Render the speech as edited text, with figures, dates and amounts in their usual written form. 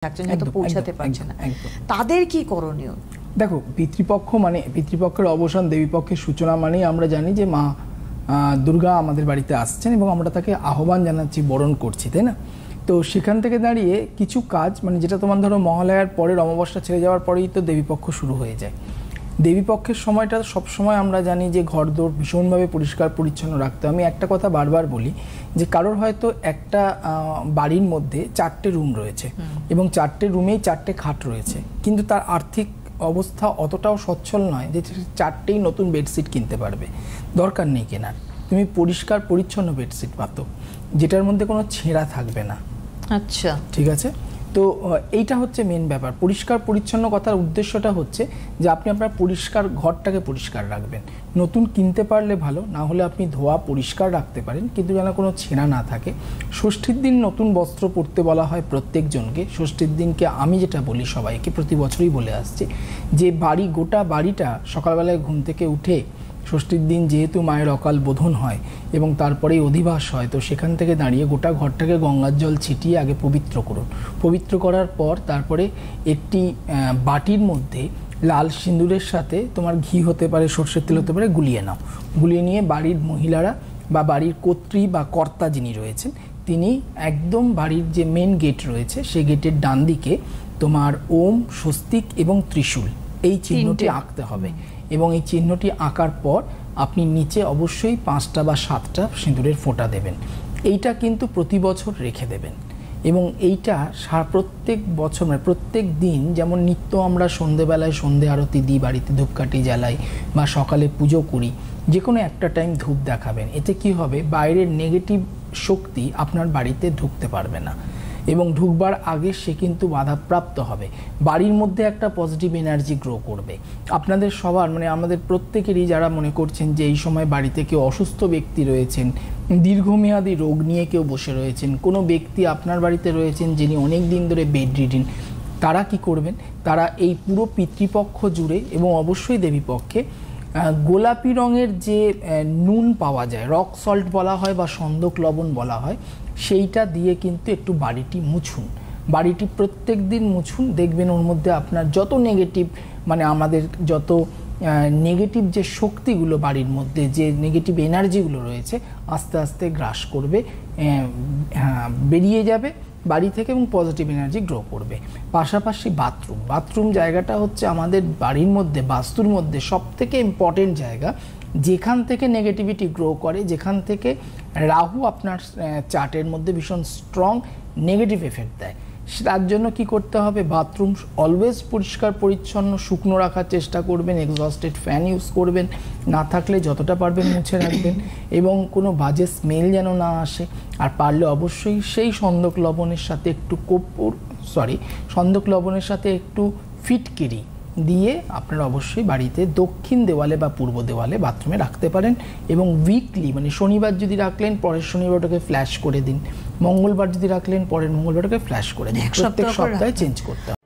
থাকছেন, হয়তো পৌঁছাতে পারছে না, তাদের কি করণীয়? দেখো, পিতৃপক্ষ মানে পিতৃপক্ষের অবসান, দেবীপক্ষের সূচনা মানেই আমরা জানি যে মা দুর্গা আমাদের বাড়িতে আসছেন এবং আমরা তাকে আহ্বান জানাচ্ছি, বরণ করছি, তাই না? তো সেখান থেকে দাঁড়িয়ে কিছু কাজ, মানে যেটা তোমার ধরো মহালয়ার পরের অমাবস্যা ছেড়ে যাওয়ার পরেই তো দেবীপক্ষ শুরু হয়ে যায়। দেবীপক্ষের সময়টা সবসময় আমরা জানি যে ঘরদোর ভীষণভাবে পরিষ্কার পরিচ্ছন্ন রাখতে। আমি একটা কথা বারবার বলি যে কারোর হয়তো একটা বাড়ির মধ্যে 4টে রুম রয়েছে এবং 4টে রুমেই 4টে খাট রয়েছে, কিন্তু তার আর্থিক অবস্থা অতটাও সচ্ছল নয় যে 4টেই নতুন বেডশিট কিনতে পারবে। দরকার নেই কেনার, তুমি পরিষ্কার পরিচ্ছন্ন বেডশিট পাতো যেটার মধ্যে কোনো ছেঁড়া থাকবে না। আচ্ছা, ঠিক আছে। তো এইটা হচ্ছে মেন ব্যাপার। পরিষ্কার পরিচ্ছন্ন কথার উদ্দেশ্যটা হচ্ছে যে আপনি আপনার পরিষ্কার ঘরটাকে পরিষ্কার রাখবেন। নতুন কিনতে পারলে ভালো, না হলে আপনি ধোয়া পরিষ্কার রাখতে পারেন, কিন্তু যেন কোনো ছেঁড়া না থাকে। ষষ্ঠীর দিন নতুন বস্ত্র পরতে বলা হয় প্রত্যেকজনকে। ষষ্ঠীর দিনকে আমি যেটা বলি সবাইকে, প্রতি বছরই বলে আসছি, যে গোটা বাড়িটা সকালবেলায় ঘুম থেকে উঠে ষষ্ঠীর দিন যেহেতু মায়ের অকাল বোধন হয় এবং তারপরেই অধিবাস হয়, তো সেখান থেকে দাঁড়িয়ে গোটা ঘরটাকে গঙ্গার জল ছিটিয়ে আগে পবিত্র করুন। পবিত্র করার পর তারপরে একটি বাটির মধ্যে লাল সিঁদুরের সাথে তোমার ঘি হতে পারে, সর্ষের তেল হতে পারে, গুলিয়ে নাও। গুলিয়ে নিয়ে বাড়ির মহিলারা বা বাড়ির কর্ত্রী বা কর্তা যিনি রয়েছেন তিনি একদম বাড়ির যে মেন গেট রয়েছে সেই গেটের ডান দিকে তোমার ওম, স্বস্তিক এবং ত্রিশূল এই চিহ্নটি আঁকতে হবে এবং এই চিহ্নটি আঁকার পর আপনি নিচে অবশ্যই 5টা বা 7টা সিঁদুরের ফোঁটা দেবেন। এইটা কিন্তু প্রতি বছর রেখে দেবেন এবং এইটা প্রত্যেক বছর মানে প্রত্যেক দিন, যেমন নিত্য আমরা সন্ধেবেলায় সন্ধে আরতি দিই, বাড়িতে ধূপকাঠি জ্বালাই বা সকালে পুজো করি, যে কোনো একটা টাইম ধূপ দেখাবেন। এতে কি হবে, বাইরের নেগেটিভ শক্তি আপনার বাড়িতে ঢুকতে পারবে না এবং ঢুকবার আগে সে কিন্তু বাধাপ্রাপ্ত হবে। বাড়ির মধ্যে একটা পজিটিভ এনার্জি গ্রো করবে। আপনাদের সবার মানে আমাদের প্রত্যেকেরই যারা মনে করছেন যে এই সময় বাড়িতে কেউ অসুস্থ ব্যক্তি রয়েছেন, দীর্ঘমেয়াদী রোগ নিয়ে কেউ বসে রয়েছেন, কোনো ব্যক্তি আপনার বাড়িতে রয়েছেন যিনি অনেক দিন ধরে বেড রিডেন, তারা কি করবেন, তারা এই পুরো পিতৃপক্ষ জুড়ে এবং অবশ্যই দেবীপক্ষে গোলাপি রঙের যে নুন পাওয়া যায়, রক সল্ট বলা হয় বা সন্দক লবণ বলা হয়, সেইটা দিয়ে কিন্তু একটু বাড়িটি মুছুন। বাড়িটি প্রত্যেক দিন মুছুন, দেখবেন ওর মধ্যে আপনার যত নেগেটিভ মানে আমাদের যত নেগেটিভ যে শক্তিগুলো বাড়ির মধ্যে যে নেগেটিভ এনার্জিগুলো রয়েছে আস্তে আস্তে গ্রাস করবে, বেরিয়ে যাবে বাড়ি থেকে এবং পজিটিভ এনার্জি গ্রো করবে। পাশাপাশি বাথরুম জায়গাটা হচ্ছে আমাদের বাড়ির মধ্যে বাস্তুর মধ্যে সবথেকে ইম্পর্টেন্ট জায়গা, যেখান থেকে নেগেটিভিটি গ্রো করে, যেখান থেকে রাহু আপনার চার্টের মধ্যে ভীষণ স্ট্রং নেগেটিভ এফেক্ট দেয়। তার জন্য কি করতে হবে, বাথরুম অলওয়েজ পরিষ্কার পরিচ্ছন্ন শুকনো রাখার চেষ্টা করবেন, এক্সস্টেড ফ্যান ইউজ করবেন, না থাকলে যতটা পারবেন মুছে রাখবেন এবং কোনো বাজে স্মেল যেন না আসে। আর পারলে অবশ্যই সেই সন্দক লবণের সাথে একটু সন্দক লবণের সাথে একটু ফিটকিরি দিয়ে আপনারা অবশ্যই বাড়িতে দক্ষিণ দেওয়ালে বা পূর্ব দেওয়ালে বাথরুমে রাখতে পারেন এবং উইকলি মানে শনিবার যদি রাখলেন পরের শনিবারটাকে ফ্ল্যাশ করে দিন, মঙ্গলবার যদি রাখলেন পরের মঙ্গলবারটাকে ফ্ল্যাশ করে দিন, প্রত্যেক সপ্তাহে চেঞ্জ করতে হবে।